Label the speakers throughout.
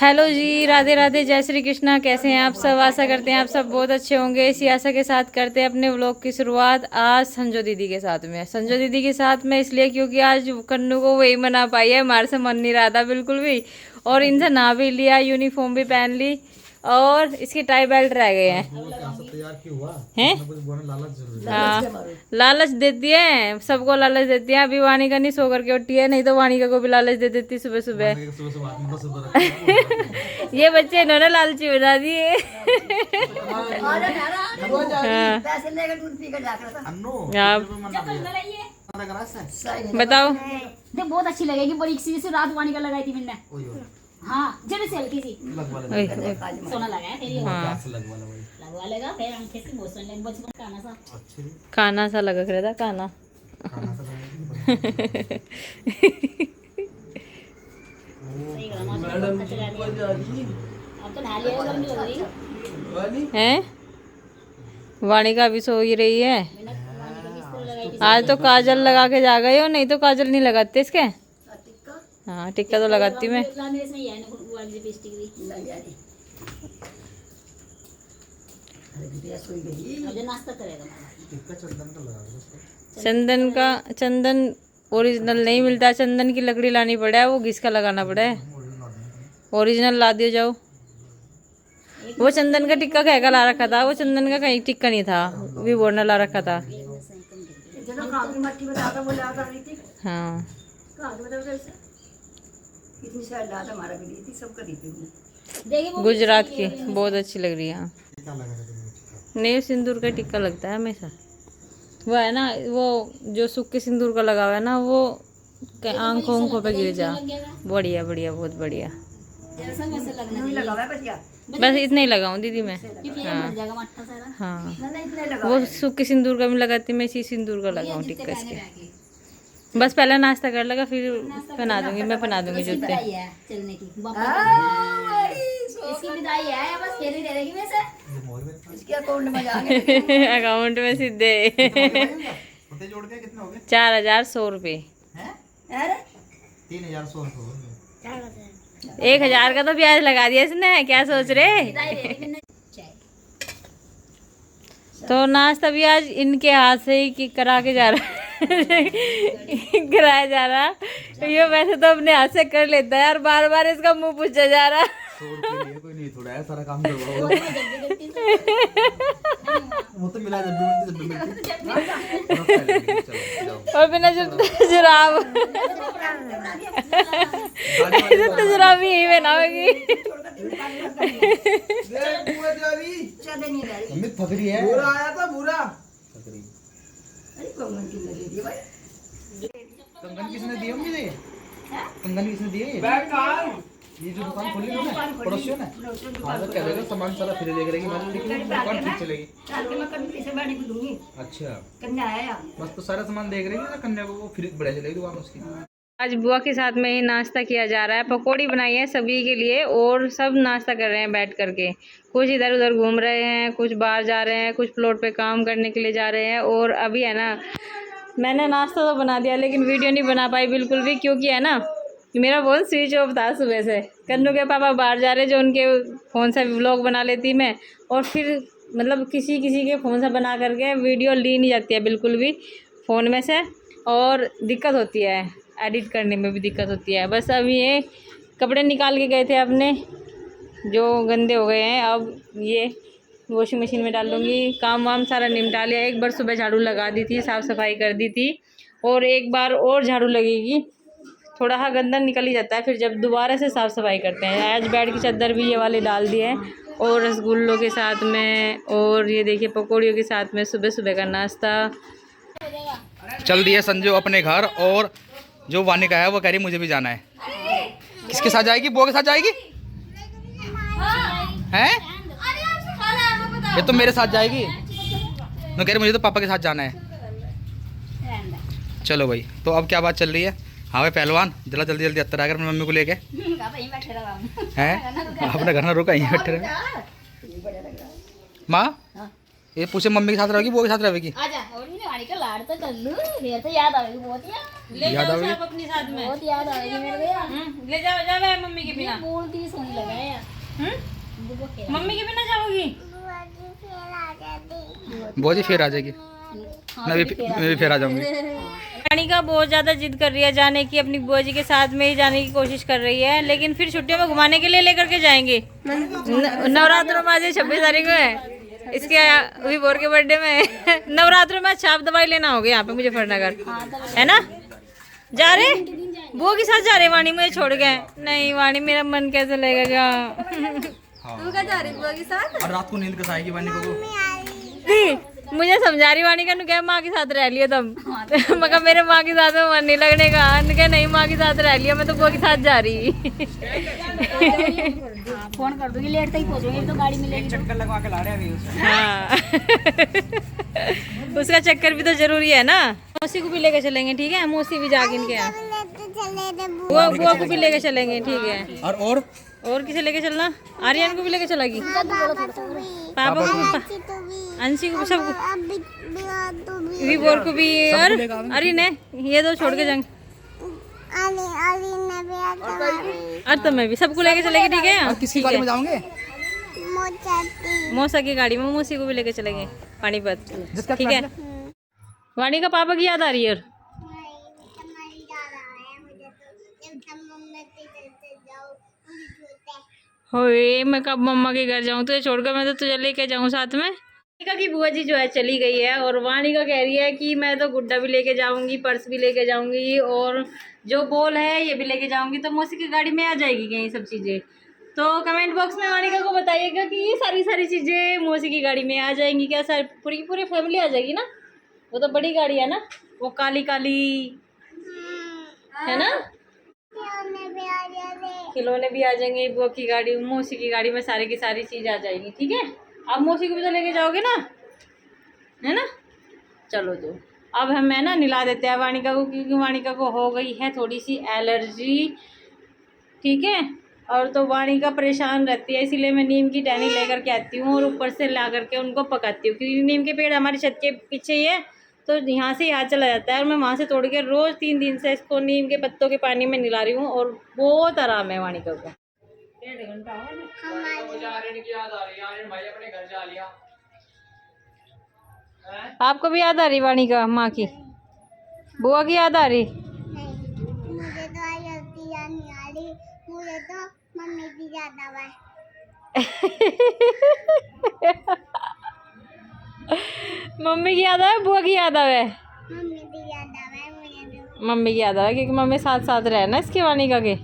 Speaker 1: Hello जी, राधे राधे, जय श्री कृष्णा। कैसे हैं आप सब? आशा करते हैं आप सब बहुत अच्छे होंगे। इसी आशा के साथ करते हैं अपने व्लॉग की शुरुआत आज संजो दीदी के साथ में। संजो दीदी के साथ में इसलिए क्योंकि आज कन्नू को वही मना पाई है, हमारे से मन नहीं रहा था बिल्कुल भी। और इनसे नहा भी लिया, यूनिफॉर्म भी पहन ली और इसकी टाई बेल्ट रह गए हैं। हाँ, लालच देती है, सबको लालच देती है। अभी वानिका नहीं सो करके उठी है, नहीं तो वानिका को भी लालच दे देती सुबह सुबह। ये बच्चे इन्होंने लालची बना दिए। बताओ,
Speaker 2: बहुत अच्छी लगेगी। बड़ी सी रात वानिका लगाई थी मैंने। हाँ, जरा से हल्की सी सोना लगाया तेरी। हाँ, लगवा लेगा फिर आंखें से बहुत सोने लगे। बचपन काना सा
Speaker 1: लग रहा था, काना। हैं? वानिका भी सो ही रही है। आज तो काजल लगा के जा गए हो, नहीं तो काजल नहीं लगाते इसके। हाँ, टिक्का तो लगाती मैं। चंदन ओरिजिनल नहीं मिलता, चंदन की लकड़ी लानी पड़े, वो घिस का लगाना पड़े। ओरिजिनल ला दियो जाओ। वो चंदन का टिक्का कह ला रखा था, वो चंदन का कहीं टिक्का नहीं था, भी बोर्ड ला रखा था। हाँ, गुजरात की बहुत अच्छी लग रही है। हाँ, नहीं, सिंदूर का टिक्का लगता है हमेशा। वो है ना, वो जो सूखे सिंदूर का लगा हुआ है ना, वो आंखों पे गिर जा। बढ़िया बढ़िया, बहुत बढ़िया। बस इतना ही लगाऊं दीदी मैं। हाँ हाँ, वो सूखे सिंदूर का भी लगाती, मैं इसी सिंदूर का लगाऊं टिक्का इसके। बस पहले नाश्ता कर लेगा, फिर पहना दूंगी, मैं पहना दूंगी जूते। अकाउंट में सीधे 4,100 रुपये। 1,000 का तो ब्याज लगा दिया इसने, क्या सोच रहे। तो नाश्ता भी आज इनके हाथ से ही करा के जा रहा है। कराया जा रहा। ये वैसे तो अपने हाथ से कर लेता है यार, बार बार इसका मुंह पूछा जा रहा। कोई नहीं, थोड़ा है सारा काम करवाओ। वो तो मिला और बिना जुराब जुराब भी यही बनाओगी। फकरी है, बुरा आया था, बुरा कंगन किसने दिए मुझे? कंगन किसने दिए? ये जो दुकान खोली है पड़ोसियों ने, क्या देगा सामान सारा फिर लेकर आएगी, लेकिन दुकान ठीक चलेगी। अच्छा, कन्या आया बस, तो सारा सामान देख रही है ना कन्या को, वो फिर बढ़िया चलेगी दुकान उसकी। आज बुआ के साथ में ही नाश्ता किया जा रहा है। पकौड़ी बनाई है सभी के लिए और सब नाश्ता कर रहे हैं बैठ करके। कुछ इधर उधर घूम रहे हैं, कुछ बाहर जा रहे हैं, कुछ प्लॉट पे काम करने के लिए जा रहे हैं। और अभी है ना, मैंने नाश्ता तो बना दिया लेकिन वीडियो नहीं बना पाई बिल्कुल भी, क्योंकि है ना मेरा फ़ोन स्विच ऑफ था सुबह से। कन्नू के पापा बाहर जा रहे, जो उनके फ़ोन से व्लॉग बना लेती मैं, और फिर मतलब किसी के फ़ोन से बना करके वीडियो ली नहीं जाती है बिल्कुल भी फ़ोन में से, और दिक्कत होती है, एडिट करने में भी दिक्कत होती है। बस अभी ये कपड़े निकाल के गए थे अपने, जो गंदे हो गए हैं, अब ये वॉशिंग मशीन में डाल दूँगी। काम वाम सारा निपटा लिया। एक बार सुबह झाड़ू लगा दी थी, साफ़ सफाई कर दी थी, और एक बार और झाड़ू लगेगी। थोड़ा सा गंदा निकल ही जाता है फिर जब दोबारा से साफ़ सफाई करते हैं। आज बेड की चादर भी ये वाली डाल दी है, और रसगुल्लों के साथ में, और ये देखिए पकौड़ियों के साथ में सुबह सुबह का नाश्ता।
Speaker 3: चल दिए संजू अपने घर, और जो वानिका है वो कह रही मुझे भी जाना है। किसके साथ जाएगी? बुआ के साथ जाएगी? हैं? ये तो मेरे साथ जाएगी। मैं कह रही मुझे तो पापा के साथ जाना है। चलो भाई, तो अब क्या बात चल रही है? हाँ भाई पहलवान, जल्दी जल्दी जल्दी अत्तर आकर मम्मी को लेके हैं अपने घर में रुका, यहीं बैठे रहे। माँ ये पूछे मम्मी के साथ रहेगी, बुआ के साथ रहेगी?
Speaker 2: आजा और नहीं वाणी का लाड़ तो कर लूं, मेरे तो याद आएगी बहुत यार।
Speaker 1: ले
Speaker 3: याद
Speaker 1: जाओ
Speaker 3: आओगे?
Speaker 1: आप अपने साथ में।
Speaker 2: बहुत याद आएगी मेरे को यार।
Speaker 1: ले जाओ जावे मम्मी के बिना।
Speaker 2: बोलती सोने लगा है यार। बुआ खेला।
Speaker 1: मम्मी के बिना जाओगी?
Speaker 3: बुआ जी फिर आ जाएगी। मैं भी फिर आ जाऊंगी।
Speaker 1: वाणी का बहुत ज़्यादा जिद कर रही है जाने की, अपनी बुआ जी के साथ में ही जाने की कोशिश कर रही है, लेकिन फिर छुट्टियों में घुमाने के लिए लेकर के जाएंगे। नवरात्रों में आज 26 तारीख को है, इसके अभी बोर के बर्थडे में नवरात्रों में छाप दवाई लेना होगा यहाँ पे मुजफ्फरनगर, है ना? जा रहे बुआ के साथ जा रहे वाणी, मुझे छोड़ गए। नहीं वाणी, मेरा मन कैसे लगेगा?
Speaker 4: तू क्या जा रही बुआ के साथ?
Speaker 3: और रात को नींद कैसे आएगी वानी को?
Speaker 1: मुझे समझा रही वाणी का, नु क्या माँ के साथ रह लियो तुम। मगर मेरे माँ के साथ में मन नहीं लगने का, क्या नहीं माँ के साथ रह लिया, मैं तो बुआ के साथ जा रही।
Speaker 2: फोन कर दूंगी, लेट तक पहुंचूंगी तो गाड़ी मिलेगी।
Speaker 3: चक्कर लगवा के ला रहे हैं
Speaker 1: हाँ उसका चक्कर भी तो जरूरी है ना। मौसी को भी लेके चलेंगे, ठीक है? मौसी भी जाके इनके यहाँ, बुआ को भी लेके चलेंगे, ठीक है? और किसे लेके चलना? आर्यन को भी लेके चलेगी, पापा को, अंशी को, सबको, विवोर को भी। और अरे ने ये दो छोड़ के जाएंगे, और तो मैं भी सबको लेके चलेगी, ठीक है?
Speaker 3: किसकी गाड़ी में जाओगे?
Speaker 1: मौसा की गाड़ी में, मौसी को भी लेके चलेंगे पानीपत, ठीक है? वाणी का पापा की याद आ रही है? होए मैं कब मम्मा के घर जाऊँ तुझे छोड़कर, मैं तो तुझे लेके जाऊँ साथ में। वानिका की बुआ जी जो है चली गई है, और वानिका कह रही है कि मैं तो गुड्डा भी लेके जाऊंगी, पर्स भी लेके जाऊंगी, और जो बॉल है ये भी लेके जाऊंगी, तो मौसी की गाड़ी में आ जाएगी क्या ये सब चीज़ें? तो कमेंट बॉक्स में वानिका को बताइएगा कि ये सारी चीज़ें मौसी की गाड़ी में आ जाएंगी क्या? सारी पूरी फैमिली आ जाएगी ना? वो तो बड़ी गाड़ी है ना, वो काली है ना? खिलौने भी आ जाएंगे, बुआ की गाड़ी, मौसी की गाड़ी में सारी की सारी चीज़ आ जाएगी, ठीक है? अब मौसी को भी तो लेके जाओगे ना, है ना? चलो तो अब हम है ना निला देते हैं वानिका को, क्योंकि वानिका को हो गई है थोड़ी सी एलर्जी, ठीक है? और तो वानिका परेशान रहती है, इसीलिए मैं नीम की टहनी लेकर के आती हूँ और ऊपर से ला करके उनको पकाती हूँ, क्योंकि नीम के पेड़ हमारी छत के पीछे ही है, तो यहाँ से यहाँ चला जाता है, और मैं वहाँ से तोड़ के रोज़ 3 दिन से इसको नीम के पत्तों के पानी में निला रही हूँ, और बहुत आराम है वानिका को। 1.5 घंटा हो गया। आपको भी याद आ रही वानिका माँ की, बुआ की याद आ रही?
Speaker 4: मुझे तो याद नहीं आ रही, मुझे तो मम्मी की याद आ रही।
Speaker 1: मम्मी की याद आवे, बुआ की याद आवे?
Speaker 4: मम्मी की याद आ रही मुझे तो।
Speaker 1: मम्मी की याद आवे, क्योंकि मम्मी साथ साथ रहे ना इसके वानिका के।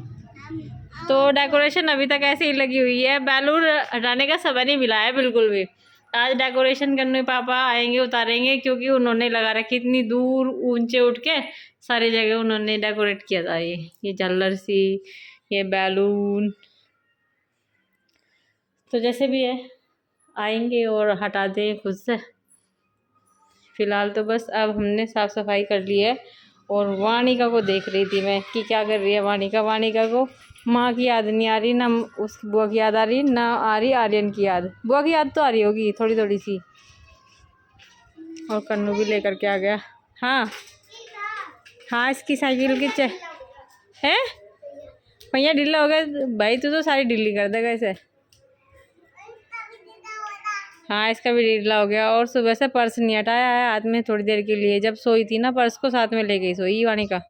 Speaker 1: तो डेकोरेशन अभी तक ऐसे ही लगी हुई है, बैलून हटाने का समय नहीं मिला है बिल्कुल भी। आज डेकोरेशन करने पापा आएंगे, उतारेंगे, क्योंकि उन्होंने लगा रखी इतनी दूर ऊंचे उठ के सारी जगह उन्होंने डेकोरेट किया था। ये झालर सी, ये बैलून, तो जैसे भी है आएंगे और हटा दें खुद से। फिलहाल तो बस अब हमने साफ़ सफाई कर ली है, और वानिका को देख रही थी मैं कि क्या कर रही है वानिका को माँ की याद नहीं आ रही, ना उस बुआ की याद आ रही, ना आ रही आर्यन की याद। बुआ की याद तो आ रही होगी थोड़ी सी। और कन्नू भी लेकर के आ गया। हाँ इसकी साइकिल की है भैया, ढीला हो गया भाई, तू तो सारी ढीली कर देगा इसे। हाँ इसका भी ढीला हो गया, और सुबह से पर्स नहीं हटाया है हाथ में थोड़ी देर के लिए, जब सोई थी ना पर्स को साथ में ले गई सोई वानिका।